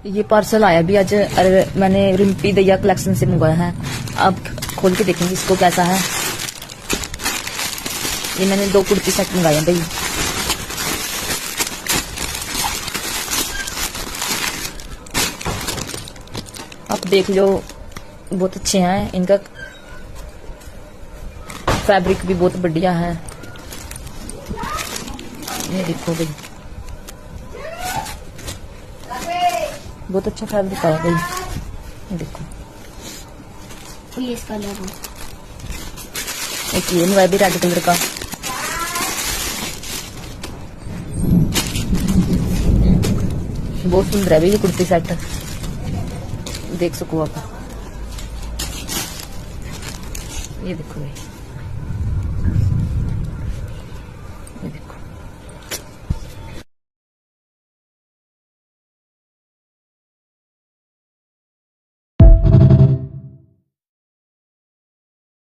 ये पार्सल आया भी आज, अरे मैंने रिम्पी दैया कलेक्शन से मंगवाया है। अब खोल के देखेंगे इसको कैसा है। ये मैंने 2 कुर्ती सेट मंगाए हैं भाई। आप देख लो, बहुत अच्छे हैं। इनका फैब्रिक भी बहुत बढ़िया है। ये देखो भाई, बहुत अच्छा फैब्रिक है भाई। ये देखो, ये इसका कलर एक ये मंगाया भी रेड कलर का। बहुत सुंदर है भाई ये कुर्ती सेट, देख सको आप। ये देखो भाई,